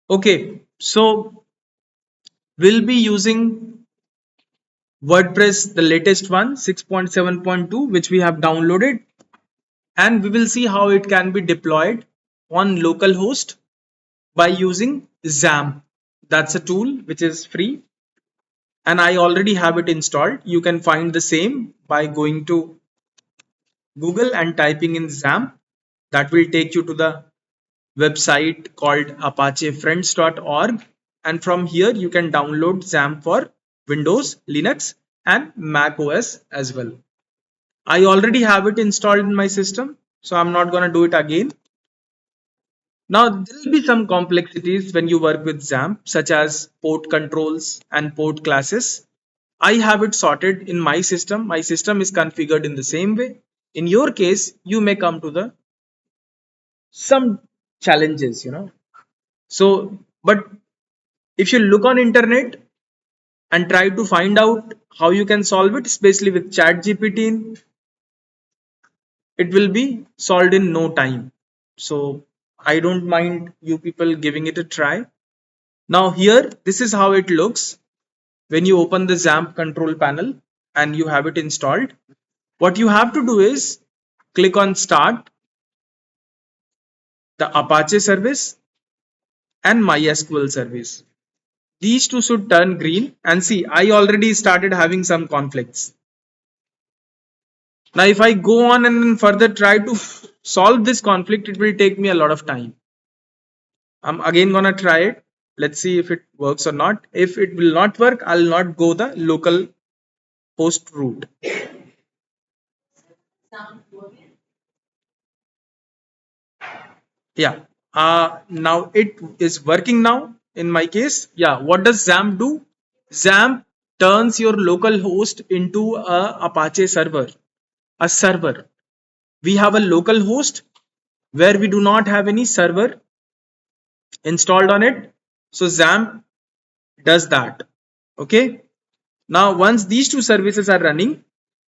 Okay, so we'll be using WordPress, the latest one, 6.7.2, which we have downloaded, and we will see how it can be deployed on localhost by using Xammp. That's a tool which is free, and I already have it installed. You can find the same by going to Google and typing in Xammp. That will take you to the website called apachefriends.org, and from here you can download Xammp for Windows, Linux, and Mac OS as well. I already have it installed in my system, so I'm not going to do it again. Now, there will be some complexities when you work with Xampp, such as port controls and port classes. I have it sorted in my system. My system is configured in the same way. In your case, you may come to the some challenges. So, but if you look on internet and try to find out how you can solve it, especially with ChatGPT, it will be solved in no time. So I don't mind you people giving it a try. Now here, this is how it looks when you open the Xampp control panel and you have it installed. What you have to do is click on Start, the Apache service, and MySQL service. These two should turn green, and see, I already started having some conflicts. Now if I go on and further try to solve this conflict, it will take me a lot of time. I'm again gonna try it. Let's see if it works or not. If it will not work, I'll not go the local host route. Yeah. Now it is working now in my case. Yeah. What does Xampp do? Xampp turns your local host into a Apache server, a server. We have a local host where we do not have any server installed on it. So Xampp does that. Okay. Now once these two services are running,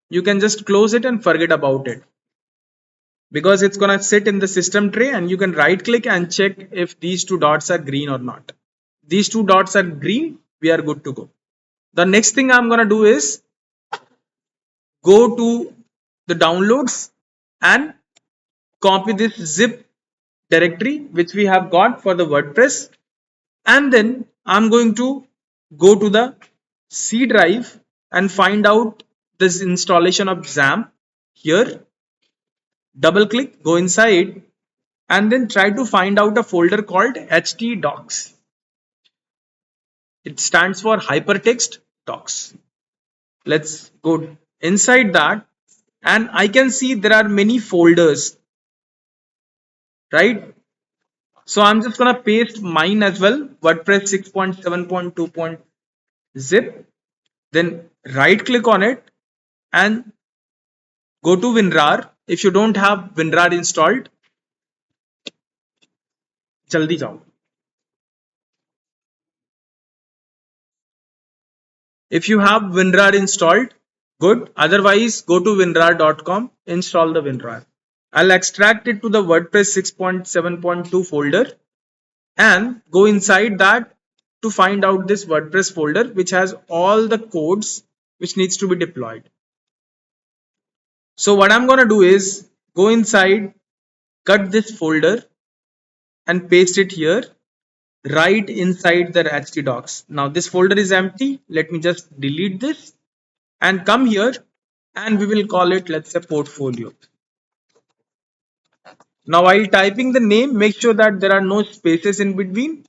you can just close it and forget about it, because it's going to sit in the system tray and you can right click and check if these two dots are green or not. These two dots are green, we are good to go. The next thing I'm going to do is go to the downloads and copy this zip directory which we have got for the WordPress, and then I'm going to go to the C drive and find out this installation of Xampp here. Double click, go inside, and then try to find out a folder called htdocs. It stands for hypertext docs. Let's go inside that, and I can see there are many folders, right? So I'm just gonna paste mine as well, WordPress 6.7.2.zip. Then right click on it and go to WinRAR. If you don't have WinRAR installed, jaldi jao. If you have WinRAR installed, good. Otherwise, go to winrar.com, install the WinRAR. I'll extract it to the WordPress 6.7.2 folder and go inside that to find out this WordPress folder which has all the codes which needs to be deployed. So what I'm going to do is go inside, cut this folder and paste it here right inside the htdocs. Now this folder is empty. Let me just delete this and come here, and we will call it, let's say, portfolio. Now while typing the name, make sure that there are no spaces in between.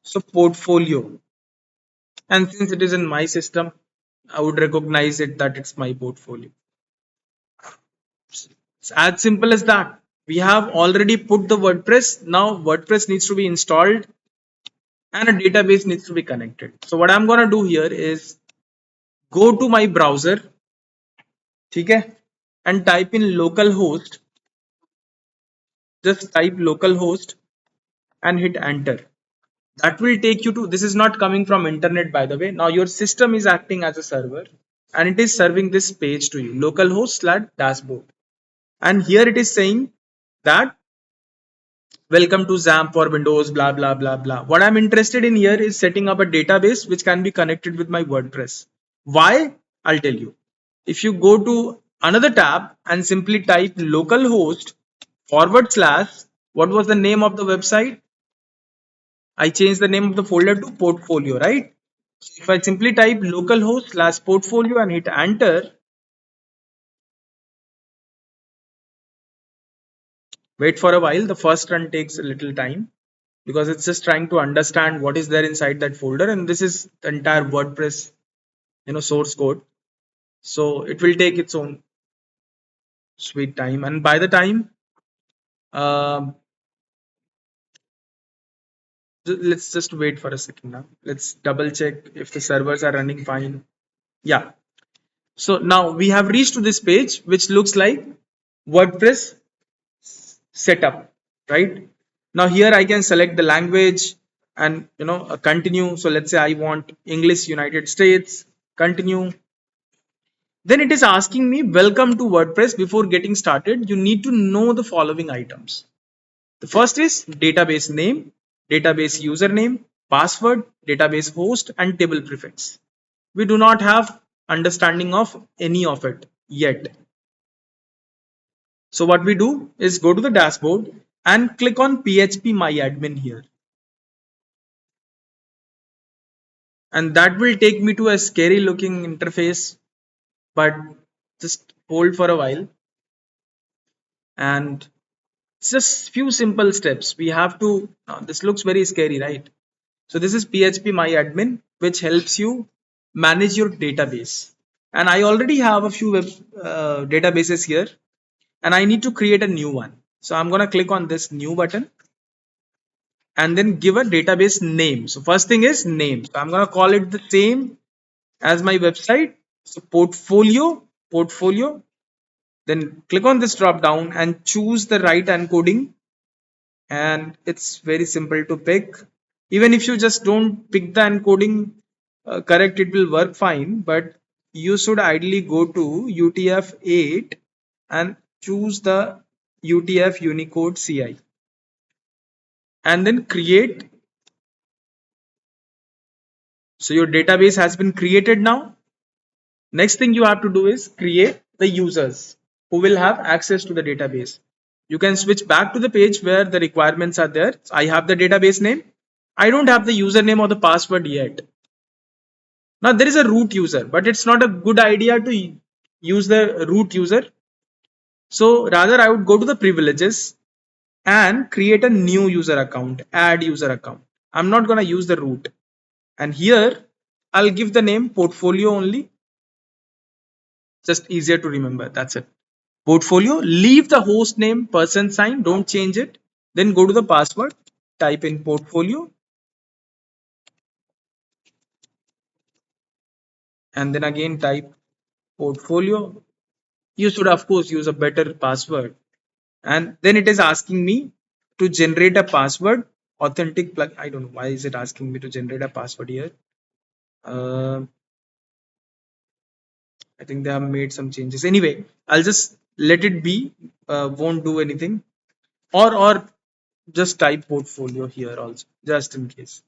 So portfolio, and since it is in my system, I would recognize it that it's my portfolio. It's as simple as that. We have already put the WordPress. Now WordPress needs to be installed and a database needs to be connected. So what I'm going to do here is go to my browser, okay, and type in localhost. Just type localhost and hit enter. That will take you to, this is not coming from internet by the way. Now your system is acting as a server and it is serving this page to you, localhost/dashboard. And here it is saying that welcome to Xammp for Windows, blah, blah, blah, blah. What I'm interested in here is setting up a database which can be connected with my WordPress. Why? I'll tell you. If you go to another tab and simply type localhost forward slash, what was the name of the website? I changed the name of the folder to portfolio, right? So if I simply type localhost slash portfolio and hit enter, wait for a while. The first run takes a little time because it's just trying to understand what is there inside that folder, and this is the entire WordPress, source code. So it will take its own sweet time, and by the time, um, let's just wait for a second now. Let's double check if the servers are running fine. Yeah. So now we have reached to this page, which looks like WordPress setup, right? Now here I can select the language and continue. So let's say I want English United States, continue. Then it is asking me, welcome to WordPress. Before getting started, you need to know the following items. The first is database name, database username, password, database host, and table prefix. We do not have understanding of any of it yet. So what we do is go to the dashboard and click on PHP My Admin here. And that will take me to a scary looking interface, but just hold for a while. And it's just few simple steps. We have to, this looks very scary, right? So this is PHP My Admin, which helps you manage your database. And I already have a few databases here, and I need to create a new one. So I'm going to click on this new button and then give a database name. So first thing is name. So I'm going to call it the same as my website. So portfolio. Then click on this drop down and choose the right encoding. And it's very simple to pick. Even if you just don't pick the encoding correct, it will work fine. But you should ideally go to UTF-8 and choose the UTF Unicode CI. And then create. So your database has been created now. Next thing you have to do is create the users who will have access to the database. You can switch back to the page where the requirements are there. I have the database name. I don't have the username or the password yet. Now there is a root user, but it's not a good idea to use the root user. So rather I would go to the privileges and create a new user account, add user account. I'm not going to use the root. And here I'll give the name portfolio only. Just easier to remember. That's it. Portfolio, leave the host name %, don't change it. Then go to the password, type in portfolio, and then again type portfolio. You should of course use a better password. And then it is asking me to generate a password, authentic plug. I don't know why is it asking me to generate a password here. I think they have made some changes. Anyway, I'll just let it be. Won't do anything. Or just type portfolio here also, just in case.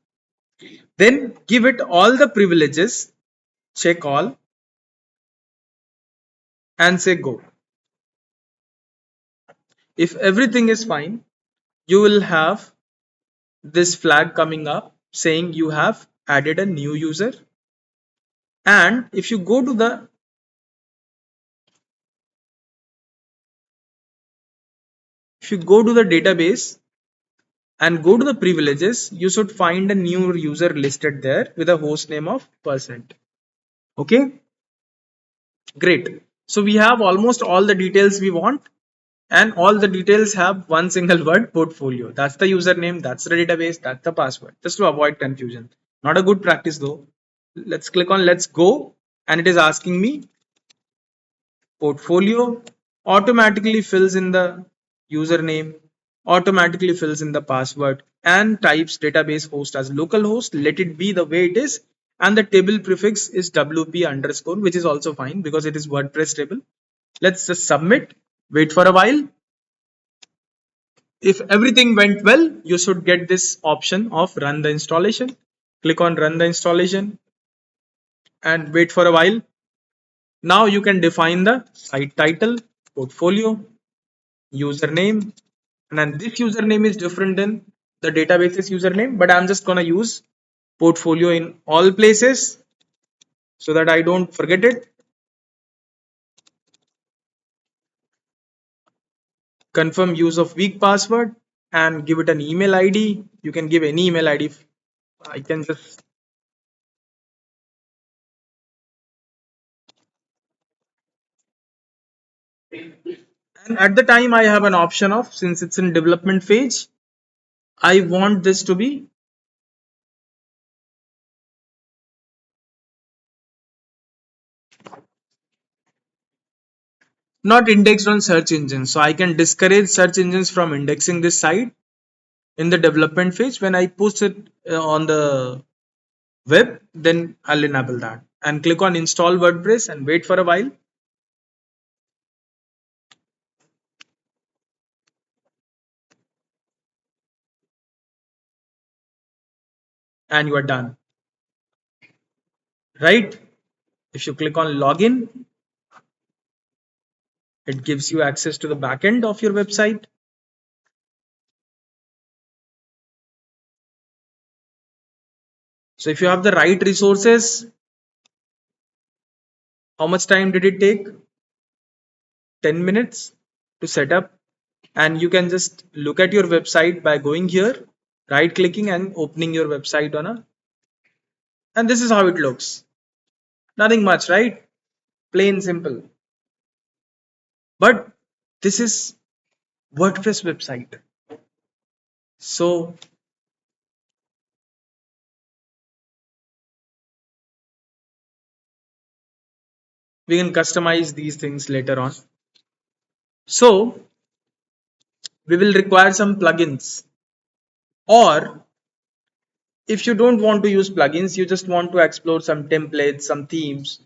Then give it all the privileges, check all, and say go. If everything is fine, you will have this flag coming up saying you have added a new user. And if you go to the database and go to the privileges, you should find a new user listed there with a host name of %. Okay, great. So we have almost all the details we want, and all the details have one single word, portfolio. That's the username, that's the database, that's the password, just to avoid confusion. Not a good practice though. Let's click on let's go, and it is asking me portfolio, automatically fills in the username, automatically fills in the password, and types database host as localhost. Let it be the way it is, and the table prefix is wp underscore, which is also fine because it is WordPress table. Let's just submit, wait for a while. if everything went well, you should get this option of run the installation. Click on run the installation and wait for a while. Now you can define the site title, portfolio, username, and then this username is different than the database's username, but I'm just gonna use portfolio in all places so that I don't forget it. Confirm use of weak password and give it an email ID. You can give any email ID. I can just, and at the time I have an option of, since it's in development phase, I want this to be not indexed on search engines. So I can discourage search engines from indexing this site in the development phase. When I post it on the web, then I'll enable that and click on install WordPress and wait for a while, and you are done. Right? If you click on login, it gives you access to the backend of your website. So if you have the right resources, how much time did it take? 10 minutes to set up. And you can just look at your website by going here, right clicking and opening your website on a, and this is how it looks. Nothing much, right? Plain simple. But this is WordPress website. So we can customize these things later on. So we will require some plugins, or if you don't want to use plugins, you just want to explore some templates, some themes,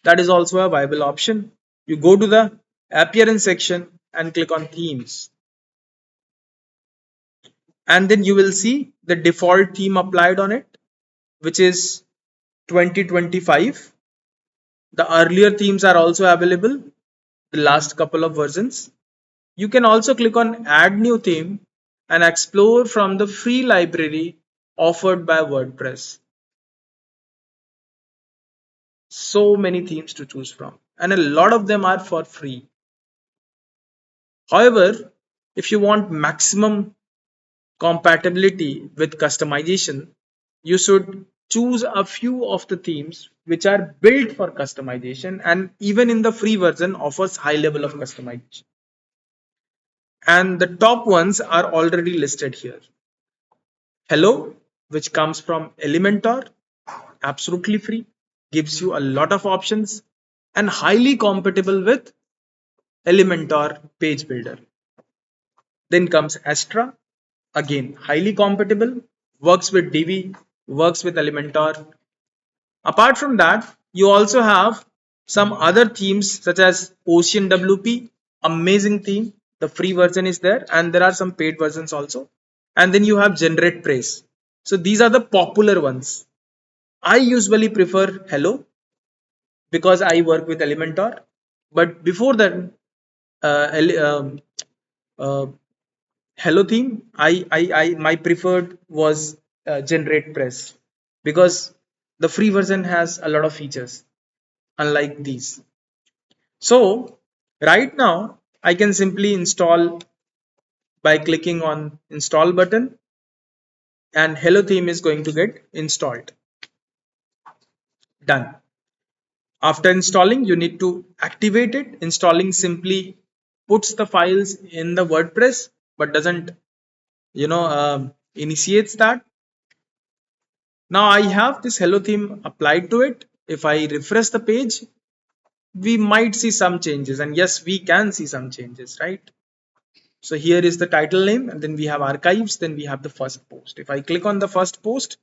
that is also a viable option. You go to the appearance section and click on themes, and then you will see the default theme applied on it, which is 2025. The earlier themes are also available, the last couple of versions. You can also click on add new theme and explore from the free library offered by WordPress. So many themes to choose from, and a lot of them are for free. However, if you want maximum compatibility with customization, you should choose a few of the themes which are built for customization, and even in the free version offers high level of customization. And the top ones are already listed here. Hello, which comes from Elementor, absolutely free, gives you a lot of options and highly compatible with Elementor page builder. Then comes Astra, again highly compatible, works with Divi, works with Elementor. Apart from that, you also have some other themes such as Ocean WP, amazing theme. The free version is there, and there are some paid versions also. And then you have Generate Praise. So these are the popular ones. I usually prefer Hello because I work with Elementor. But before that, uh, Hello theme, I my preferred was Generate Press because the free version has a lot of features unlike these. So right now I can simply install by clicking on install button, and Hello theme is going to get installed. Done. After installing, you need to activate it. Installing simply puts the files in the WordPress but doesn't, initiates that. Now I have this Hello theme applied to it. If I refresh the page, we might see some changes, and yes, we can see some changes, right? So here is the title name, and then we have archives, then we have the first post. If I click on the first post,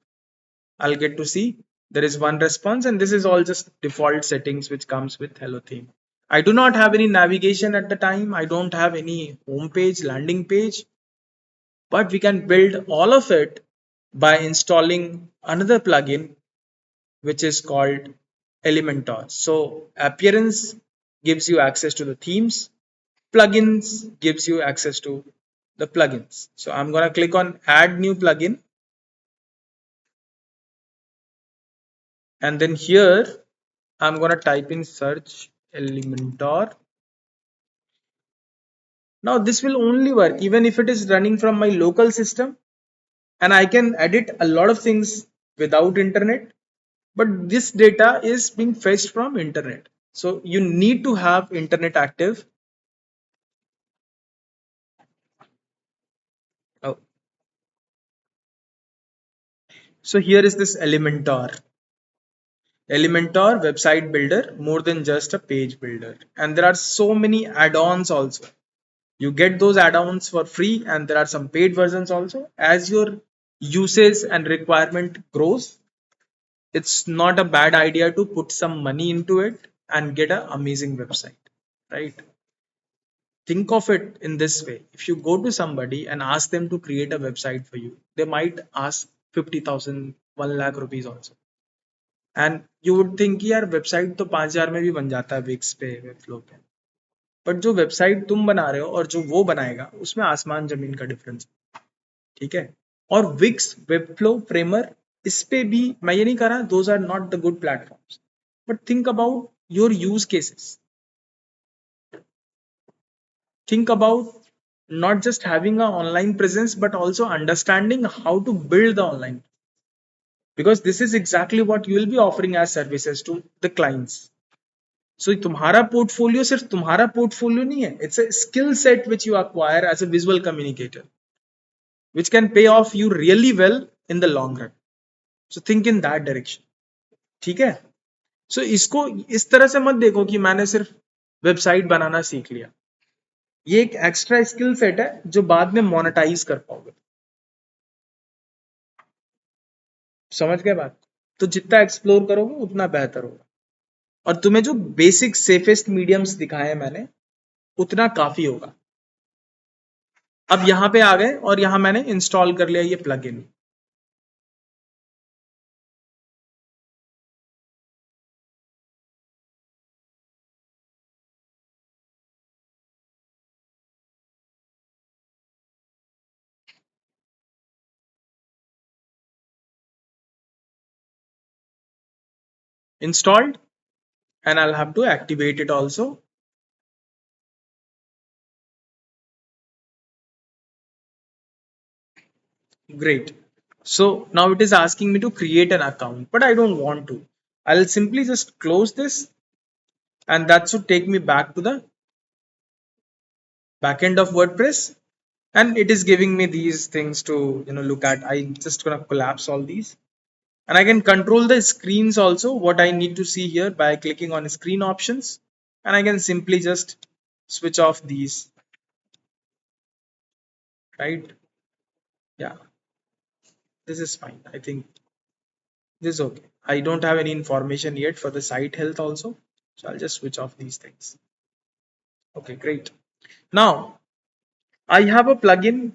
I'll get to see there is one response, and this is all just default settings which comes with Hello theme. I do not have any navigation at the time. I don't have any home page, landing page. but we can build all of it by installing another plugin which is called Elementor. So appearance gives you access to the themes, plugins gives you access to the plugins. So I'm going to click on add new plugin, and then here I'm going to type in search Elementor. Now this will only work even if it is running from my local system, and I can edit a lot of things without internet, but this data is being fetched from internet. So you need to have internet active. Oh, so here is this Elementor website builder, more than just a page builder. And there are so many add-ons also. You get those add-ons for free, and there are some paid versions also. As your usage and requirement grows, it's not a bad idea to put some money into it and get an amazing website, right? Think of it in this way. If you go to somebody and ask them to create a website for you, they might ask 50,000, 1 lakh rupees also. And you would think कि यार website तो 5,000 में भी बन जाता है Vicks पे, Webflow पे, बट जो वेबसाइट तुम बना रहे हो और जो वो बनाएगा उसमें आसमान जमीन का डिफरेंस, ठीक है? और विक्स, वेबफ्लो, फ्रेमर, इस पे भी मैं ये नहीं कह रहा those are not the good platforms, but think about your use cases. Think about not just having an online presence but also understanding how to build the online, because this is exactly what you will be offering as services to the clients. So तुम्हारा portfolio सिर्फ तुम्हारा portfolio नहीं है, it's a skill set which you acquire as a visual communicator which can pay off you really well in the long run. So think in that direction. ठीक है? So इसको इस तरह से मत देखो कि मैंने सिर्फ वेबसाइट बनाना सीख लिया. ये एक एक्स्ट्रा स्किल सेट है जो बाद में मोनेटाइज कर पाओगे. समझ गए बात? तो जितना एक्सप्लोर करोगे उतना बेहतर होगा. और तुम्हें जो बेसिक सेफेस्ट मीडियम्स दिखाए हैं मैंने, उतना काफी होगा. अब यहां पे आ गए और यहां मैंने इंस्टॉल कर लिया ये plugin. Installed, and I'll have to activate it also. Great. So now it is asking me to create an account, but I don't want to. I'll simply just close this, and that should take me back to the backend of WordPress. And it is giving me these things to look at. I'm just gonna collapse all these, and I can control the screens also. What I need to see here by clicking on screen options, and I can simply just switch off these. Right? Yeah, this is fine. I think this is okay. I don't have any information yet for the site health also, so I'll just switch off these things. Okay, great. Now I have a plugin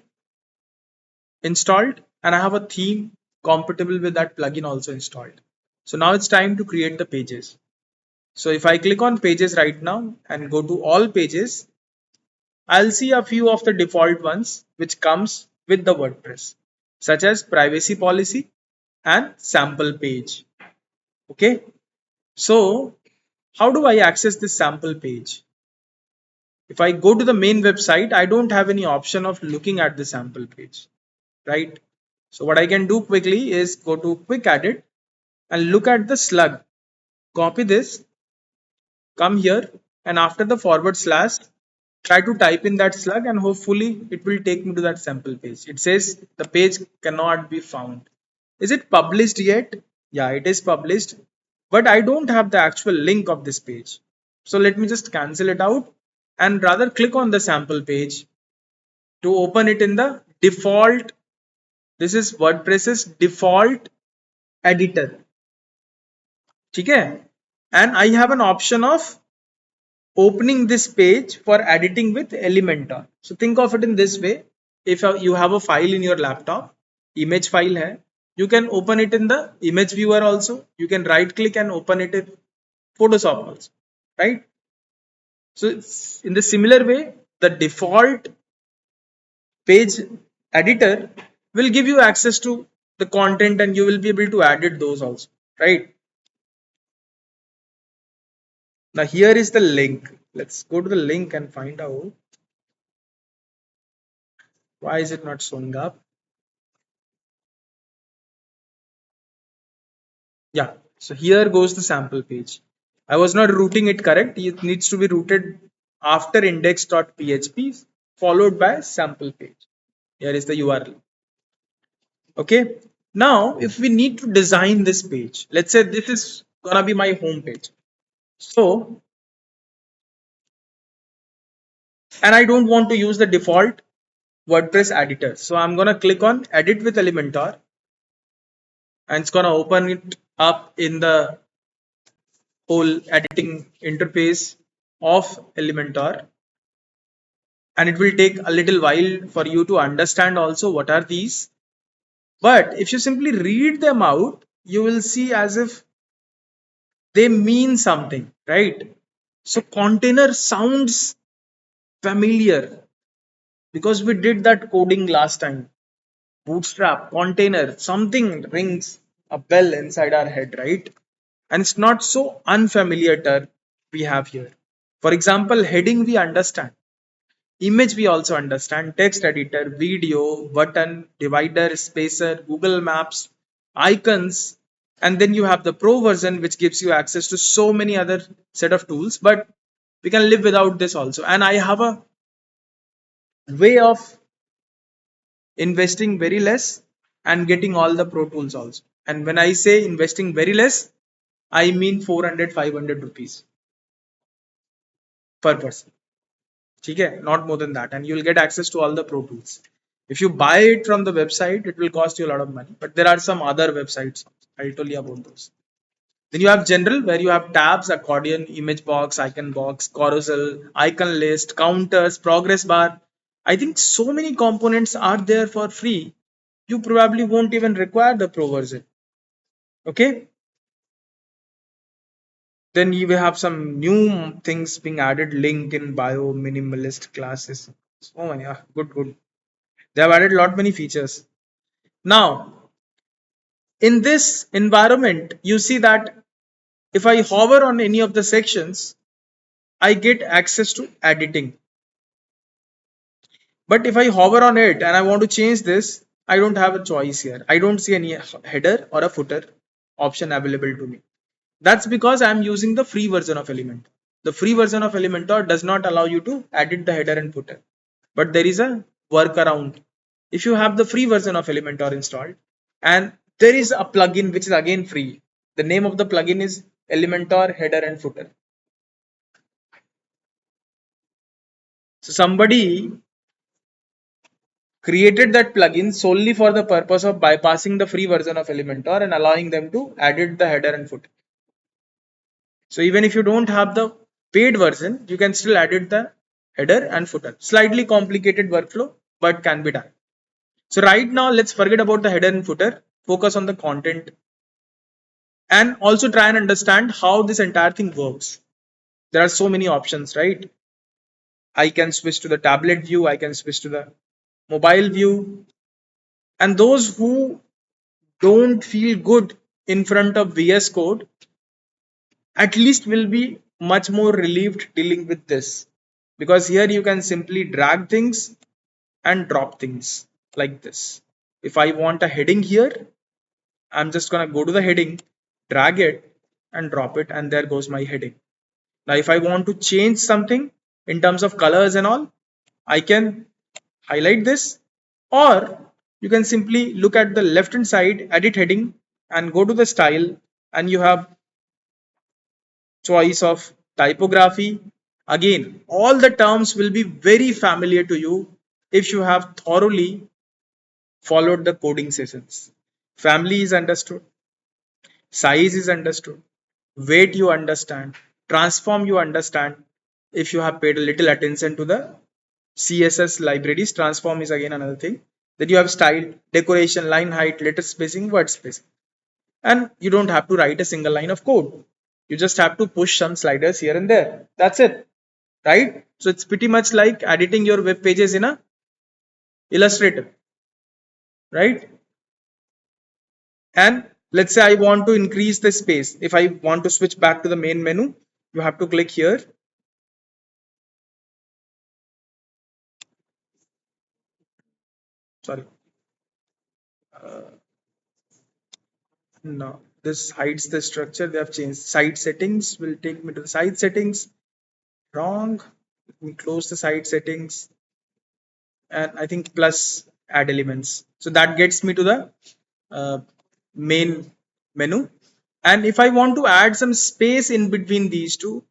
installed and I have a theme compatible with that plugin also installed. So now it's time to create the pages. So if I click on pages right now and go to all pages, I'll see a few of the default ones which comes with the WordPress, such as privacy policy and sample page. Okay, so how do I access this sample page? If I go to the main website, I don't have any option of looking at the sample page, right? So what I can do quickly is go to quick edit and look at the slug. Copy this, come here, and after the forward slash, try to type in that slug, and hopefully it will take me to that sample page. It says the page cannot be found. Is it published yet? Yeah, it is published, but I don't have the actual link of this page. So let me just cancel it out and rather click on the sample page to open it in the default. This is WordPress's default editor. Okay, and I have an option of opening this page for editing with Elementor. So think of it in this way. if you have a file in your laptop, image file hai, you can open it in the image viewer also. You can right click and open it in Photoshop also, right? So in the similar way, the default page editor will give you access to the content and you will be able to edit those also, right? Now here is the link. Let's go to the link and find out why is it not showing up. Yeah, so here goes the sample page. I was not routing it correct. It needs to be routed after index.php followed by sample page. Here is the URL. Okay. Now, if we need to design this page, let's say this is gonna be my home page. So, and I don't want to use the default WordPress editor. So I'm gonna click on edit with Elementor and it's gonna open it up in the whole editing interface of Elementor. And it will take a little while for you to understand also what are these. But if you simply read them out, you will see as if they mean something, right? So container sounds familiar because we did that coding last time. Bootstrap, container, something rings a bell inside our head, right? And it's not so unfamiliar term we have here. For example, heading we understand. Image we also understand, text editor, video, button, divider, spacer, Google Maps, icons, and then you have the pro version which gives you access to so many other set of tools, but we can live without this also. And I have a way of investing very less and getting all the pro tools also. And when I say investing very less, I mean 400, 500 rupees per person. Okay, not more than that, and you will get access to all the pro tools. If you buy it from the website, it will cost you a lot of money, but there are some other websites. I'll tell you about those. Then you have general, where you have tabs, accordion, image box, icon box, carousel, icon list, counters, progress bar. I think so many components are there for free, you probably won't even require the pro version. Okay. Then you will have some new things being added, link in bio, minimalist classes. So many. Good. They have added a lot many features. Now, in this environment, you see that if I hover on any of the sections, I get access to editing. But if I hover on it and I want to change this, I don't have a choice here. I don't see any header or a footer option available to me. That's because I'm using the free version of Elementor. The free version of Elementor does not allow you to edit the header and footer. But there is a workaround. If you have the free version of Elementor installed, and there is a plugin which is again free. The name of the plugin is Elementor Header and Footer. So somebody created that plugin solely for the purpose of bypassing the free version of Elementor and allowing them to edit the header and footer. So even if you don't have the paid version, you can still edit the header and footer. Slightly complicated workflow, but can be done. So right now, let's forget about the header and footer, focus on the content, and also try and understand how this entire thing works. There are so many options, right? I can switch to the tablet view, I can switch to the mobile view, and those who don't feel good in front of VS Code at least will be much more relieved dealing with this, because here you can simply drag things and drop things like this. If I want a heading here, I'm just gonna go to the heading, drag it and drop it, and there goes my heading. Now if I want to change something in terms of colors and all, I can highlight this, or you can simply look at the left hand side, edit heading, and go to the style, and you have choice of typography. Again, all the terms will be very familiar to you if you have thoroughly followed the coding sessions. Family is understood, size is understood, weight you understand, transform you understand if you have paid a little attention to the CSS libraries. Transform is again another thing. Then you have style, decoration, line height, letter spacing, word spacing. And you don't have to write a single line of code. You just have to push some sliders here and there. That's it, right? So it's pretty much like editing your web pages in a Illustrator, right? And let's say I want to increase the space. If I want to switch back to the main menu, you have to click here. Sorry. No, this hides the structure. They have changed site settings. Will take me to the site settings. Wrong. Let me close the site settings. And I think plus add elements. So that gets me to the uh, main menu. And if I want to add some space in between these two,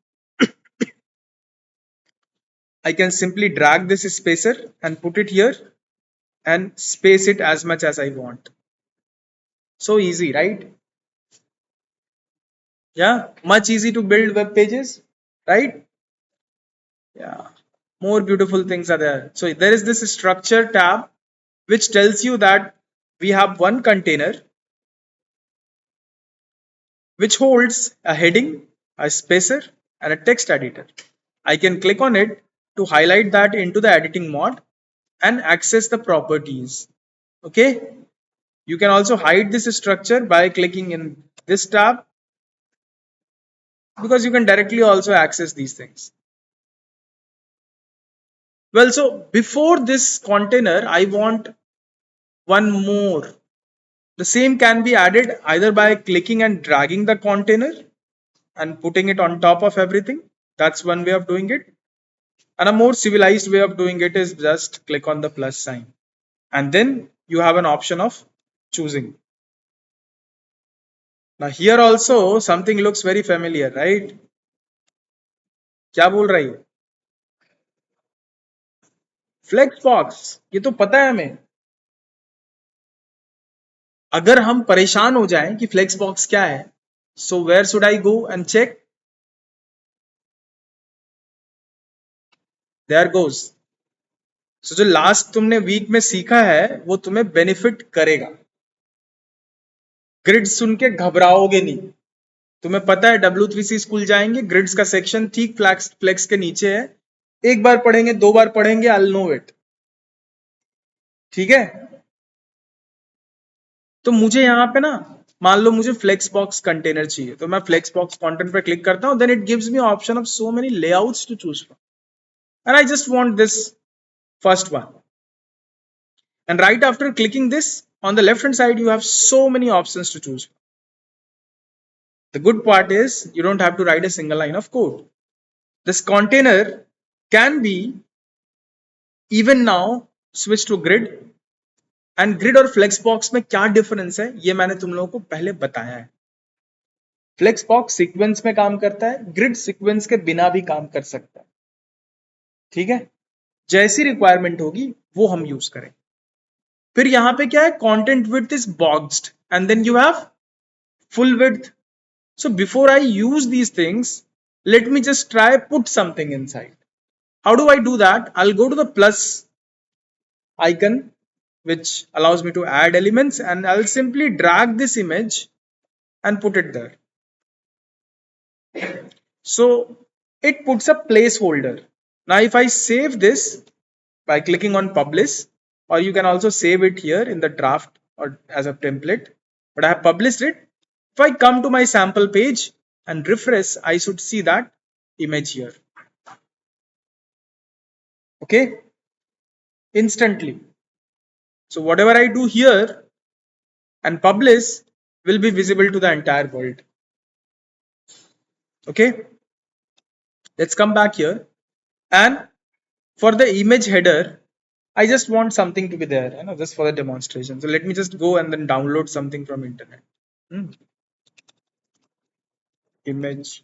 I can simply drag this spacer and put it here and space it as much as I want. So easy, right? Yeah, much easy to build web pages, right? Yeah, more beautiful things are there. So there is this structure tab which tells you that we have one container which holds a heading, a spacer, and a text editor. I can click on it to highlight that into the editing mode and access the properties. Okay, you can also hide this structure by clicking in this tab because you can directly also access these things. Well, so before this container, I want one more. The same can be added either by clicking and dragging the container and putting it on top of everything. That's one way of doing it. And a more civilized way of doing it is just click on the plus sign. And then you have an option of choosing. Now here also something looks very familiar, right? क्या बोल रही है? Flex box ये तो पता है हमें. अगर हम परेशान हो जाएं कि फ्लेक्स बॉक्स क्या है, so where should I go and check? There goes. So जो लास्ट तुमने वीक में सीखा है वो तुम्हें बेनिफिट करेगा. ग्रिड सुन के घबराओगे नहीं. तुम्हें पता है W3C स्कूल जाएंगे, ग्रिड्स का सेक्शन ठीक फ्लेक्स फ्लेक्स के नीचे है. एक बार पढ़ेंगे, दो बार पढ़ेंगे, आई नो इट. ठीक है. तो मुझे यहाँ पे ना, मान लो मुझे फ्लेक्स बॉक्स कंटेनर चाहिए, तो मैं फ्लेक्स बॉक्स कंटेंट पे क्लिक करता हूँ. Then it gives me option of so many layouts to choose from, and I just want this first one. And right after clicking this, on the left hand side you have so many options to choose. The good part is you don't have to write a single line of code. This container can be even now switch to grid. And grid और flexbox में क्या difference है ये मैंने तुम लोगों को पहले बताया है. flexbox सीक्वेंस में काम करता है, grid सीक्वेंस के बिना भी काम कर सकता है. ठीक है, जैसी रिक्वायरमेंट होगी वो हम यूज करें. फिर यहां पे क्या है, content width is boxed and then you have full width. So before I use these things, let me just try put something inside. How do I do that? I'll go to the plus icon which allows me to add elements, and I'll simply drag this image and put it there. So it puts a placeholder. Now if I save this by clicking on publish, or you can also save it here in the draft or as a template, but I have published it. If I come to my sample page and refresh, I should see that image here. Okay, instantly. So whatever I do here and publish will be visible to the entire world. Okay, let's come back here, and for the image header, I just want something to be there, just for the demonstration. So let me just go and then download something from internet. Image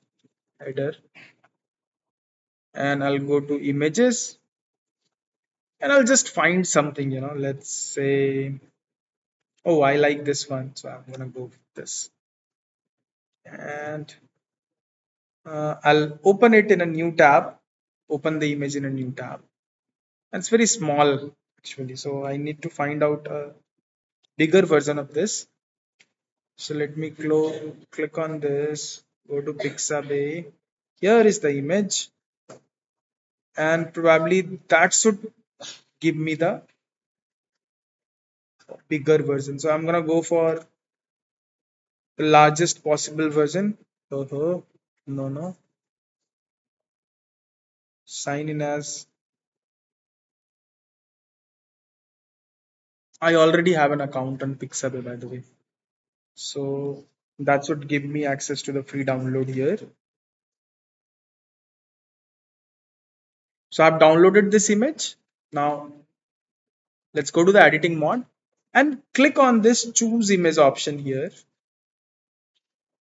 header, and I'll go to images and I'll just find something, let's say, oh, I like this one, so I'm gonna go with this, and I'll open it in a new tab, open the image in a new tab. It's very small actually, so I need to find out a bigger version of this. So let me click on this, go to Pixabay. Here is the image, and probably that should give me the bigger version. So I'm gonna go for the largest possible version. Oh, no, no. Sign in as I already have an account on Pixabay, by the way. So that should give me access to the free download here. So I've downloaded this image. Now let's go to the editing mode and click on this choose image option here.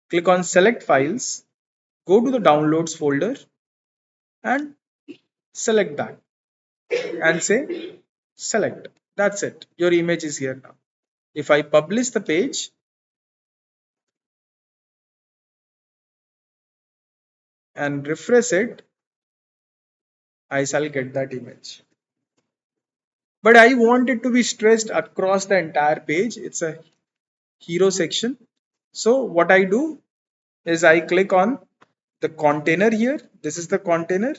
Click on select files, go to the downloads folder and select that and say select. That's it. Your image is here now. If I publish the page and refresh it, I shall get that image. But I want it to be stretched across the entire page. It's a hero section. So what I do is I click on the container here. This is the container,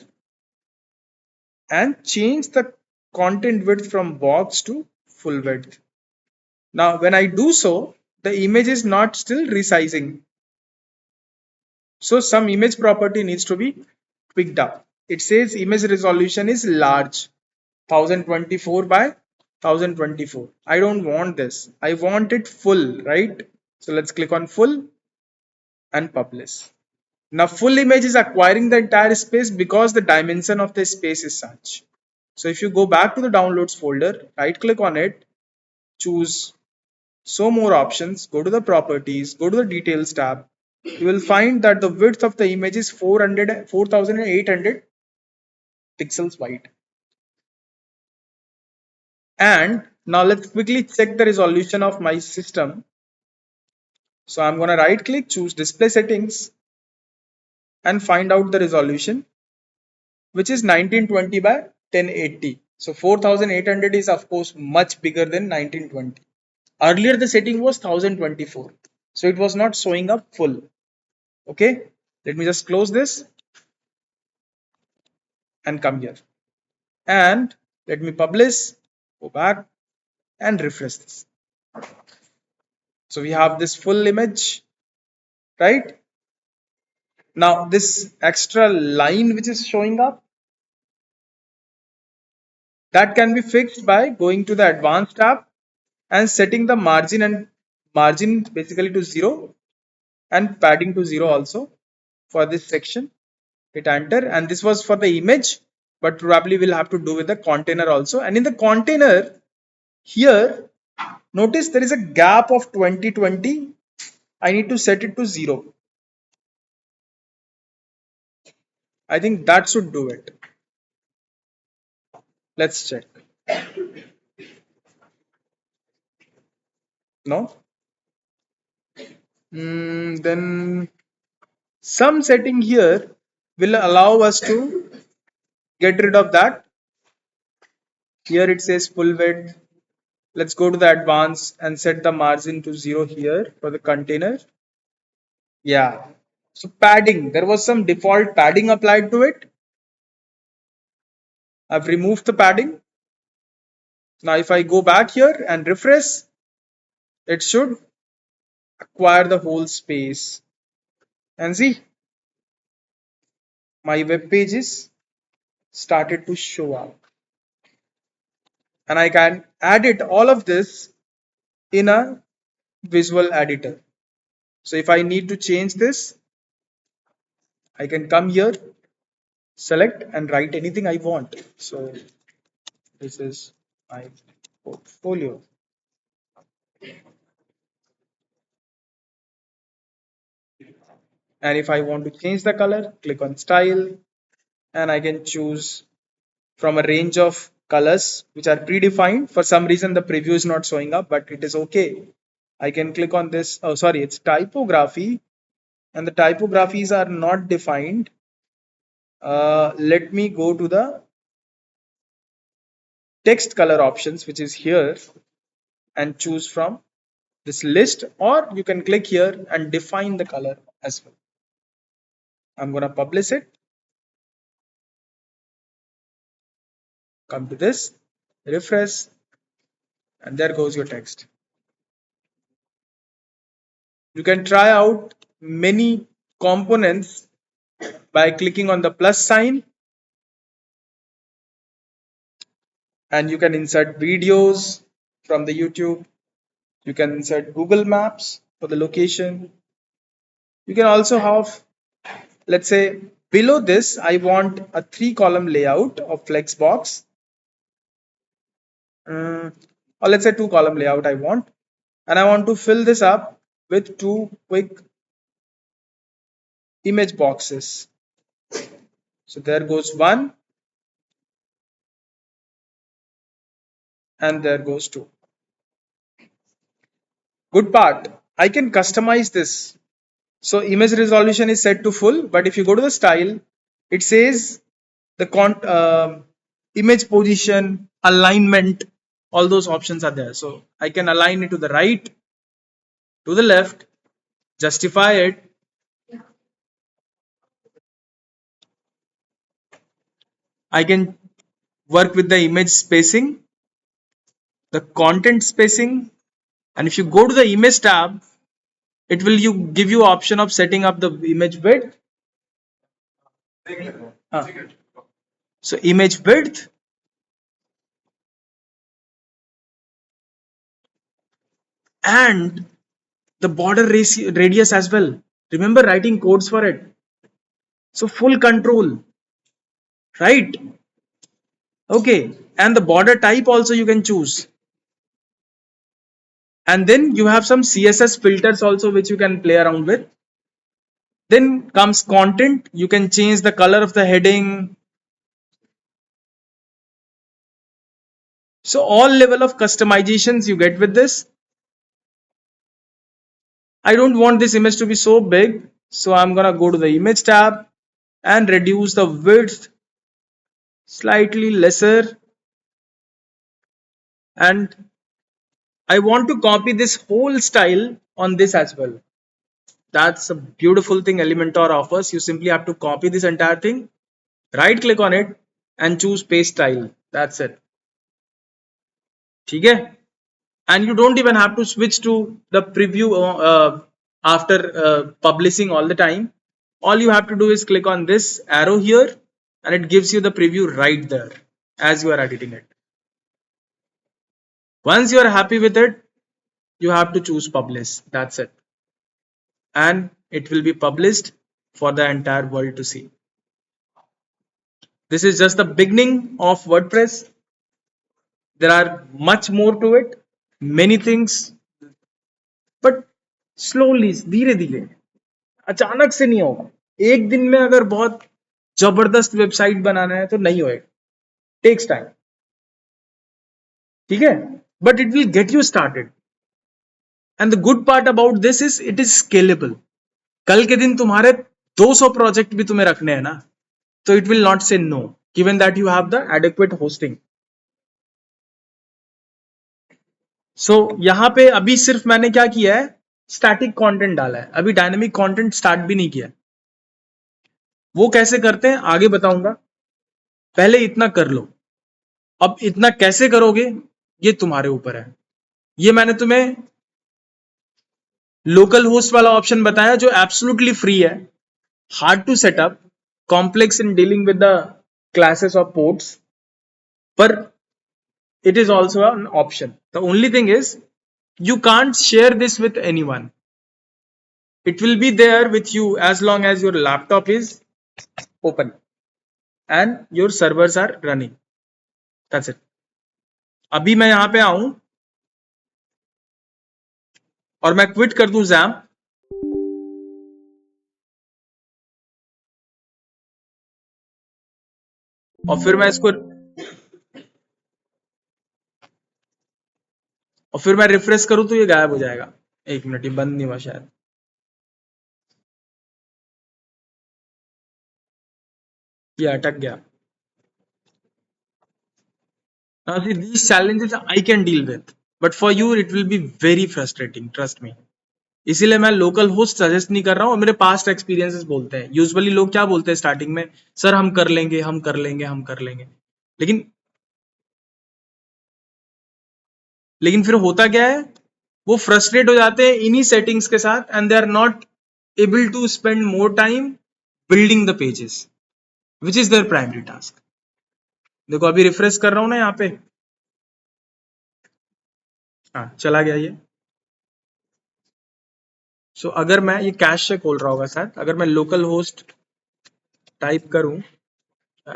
and change the content width from box to full width. Now, when I do so, the image is not still resizing. So some image property needs to be picked up. It says image resolution is large, 1024 by 1024. I don't want this. I want it full, right? So let's click on full and publish. Now full image is acquiring the entire space because the dimension of the space is such. So if you go back to the downloads folder, right click on it, choose show more options, go to the properties, go to the details tab. You will find that the width of the image is 4800 pixels wide. And now let's quickly check the resolution of my system. So I'm going to right click, choose display settings and find out the resolution, which is 1920 by 1080. So 4800 is of course much bigger than 1920. Earlier the setting was 1024. So it was not showing up full. Okay, let me just close this and come here. And let me publish, go back and refresh this. So we have this full image, right? Now this extra line which is showing up, that can be fixed by going to the advanced tab and setting the margin basically to 0 and padding to 0 also for this section. Hit enter, and this was for the image, but probably we'll have to do with the container also. And in the container here, notice there is a gap of 2020. I need to set it to 0. I think that should do it. Let's check. No? Then some setting here will allow us to get rid of that. Here it says full width. Let's go to the advanced and set the margin to 0 here for the container. Yeah. So padding, there was some default padding applied to it. I've removed the padding. Now if I go back here and refresh, it should acquire the whole space. And see, my web page is started to show up. And I can edit all of this in a visual editor. So if I need to change this, I can come here, select and write anything I want. So this is my portfolio. And if I want to change the color, click on style and I can choose from a range of colors which are predefined. For some reason the preview is not showing up, but it is okay. I can click on this. Oh, sorry, it's typography and the typographies are not defined. Let me go to the text color options, which is here, and choose from this list, or you can click here and define the color as well. I'm going to publish it. Come to this, refresh, and there goes your text. You can try out many components by clicking on the plus sign, and you can insert videos from the YouTube. You can insert Google Maps for the location. You can also have, let's say, below this, I want a 3-column layout of Flexbox, or let's say 2-column layout I want, and I want to fill this up with 2 quick image boxes. So there goes 1, and there goes 2. Good part, I can customize this. So image resolution is set to full, but if you go to the style, it says the image position, alignment, all those options are there. So I can align it to the right, to the left, justify it. I can work with the image spacing, the content spacing, and if you go to the image tab, it will give you option of setting up the image width. So image width, and the border radius as well. Remember writing codes for it. So full control, right? Okay, and the border type also you can choose. And then you have some CSS filters also which you can play around with. Then comes content. You can change the color of the heading. So all level of customizations you get with this. I don't want this image to be so big, so I'm gonna go to the image tab and reduce the width slightly lesser, and I want to copy this whole style on this as well. That's a beautiful thing Elementor offers. You simply have to copy this entire thing, right click on it, and choose paste style. That's it. Okay? And you don't even have to switch to the preview after publishing all the time. All you have to do is click on this arrow here, and it gives you the preview right there as you are editing it. Once you are happy with it, you have to choose publish. That's it. And it will be published for the entire world to see. This is just the beginning of WordPress. There are much more to it, many things, but slowly, धीरे धीरे, अचानक से नहीं होगा. एक दिन में अगर बहुत जबरदस्त वेबसाइट बनाना है तो नहीं होएगा. Takes time. ठीक है, but it will get you started. And the good part about this is it is scalable. कल के दिन तुम्हारे 200 प्रोजेक्ट भी तुम्हें रखने हैं ना, तो it will not say no, given that you have the adequate hosting. So यहां पे अभी सिर्फ मैंने क्या किया है, स्टैटिक कंटेंट डाला है, अभी डायनेमिक कंटेंट स्टार्ट भी नहीं किया. वो कैसे करते हैं आगे बताऊंगा, पहले इतना कर लो. अब इतना कैसे करोगे ये तुम्हारे ऊपर है. ये मैंने तुम्हें लोकल होस्ट वाला ऑप्शन बताया जो एब्सोल्युटली फ्री है, hard to set up, complex in dealing with the classes of ports, पर it is also an option. The only thing is you can't share this with anyone. It will be there with you as long as your laptop is open and your servers are running. That's it. अभी मैं यहां पे आऊं और मैं quit कर दूं Xammp, और फिर मैं इसको और फिर मैं रिफ्रेश करूं तो ये गायब हो जाएगा. एक मिनट, ये बंद नहीं हुआ शायद. ये अटक गया. Now, see, these challenges I can deal with, but for you it will be very frustrating. Trust me. इसीलिए मैं लोकल होस्ट सजेस्ट नहीं कर रहा हूँ, मेरे पास्ट एक्सपीरियंसेस बोलते हैं. यूजुअली लोग क्या बोलते हैं स्टार्टिंग में, सर हम कर लेंगे, हम कर लेंगे, हम कर लेंगे. लेकिन लेकिन फिर होता क्या है, वो फ्रस्ट्रेट हो जाते हैं इन्हीं सेटिंग्स के साथ, and they are not able to spend more time building the pages which is their primary task. देखो अभी रिफ्रेश कर रहा हूं ना यहाँ पे, हाँ चला गया ये. सो अगर मैं ये कैश से खोल रहा होगा शायद, अगर मैं लोकल होस्ट टाइप करूं,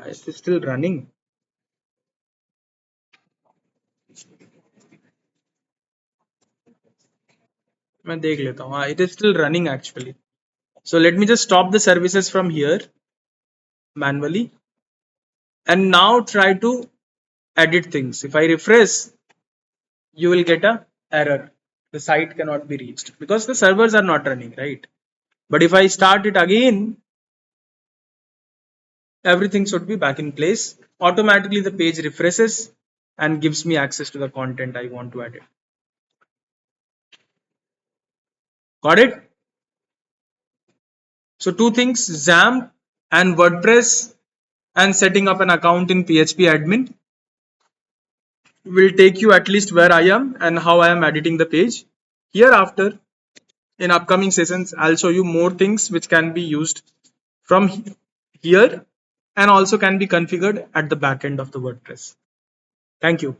इट्स स्टिल रनिंग. मैं देख लेता हूँ, हाँ it is still running actually. So let me just stop the services from here manually and now try to edit things. If I refresh, you will get a error. The site cannot be reached because the servers are not running, right? But if I start it again, everything should be back in place. Automatically the page refreshes and gives me access to the content I want to edit. Got it? So two things, Xammp and WordPress and setting up an account in PHP admin will take you at least where I am and how I am editing the page. Hereafter, in upcoming sessions, I'll show you more things which can be used from here and also can be configured at the back end of the WordPress. Thank you.